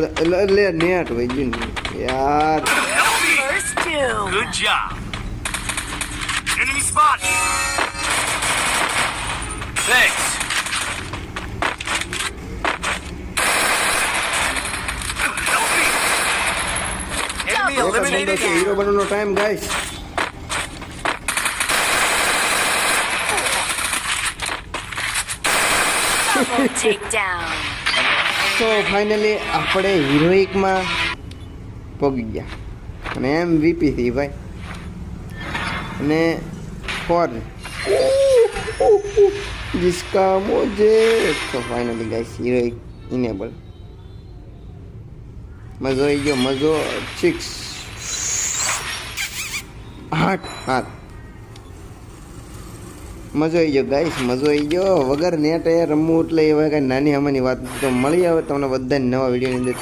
એટલે નેટ વહી ગયું યાર. Good job. Enemy spot. Thanks. Enemy eliminated. Hero બનવાનો ટાઈમ ગાઈસ. Double takedown. તો ફાઇનલી આપણે હિરોઇકમાં પગી ગયા અને MVP થી ભાઈ. અને ફોર जिसका मुझे તો ફાઇનલી ગાઈસ હિરોઇક ઇનેબલ. મજો આવી ગયો, મજો 6 8 8 મજો આવી ગયો ગાઈસ, મજો આવી ગયો. વગર નેટ રમવું એટલે એવા કાંઈ નાની આમાંની વાત. તો મળી આવે તમને બધાને નવા વિડીયોની અંદર.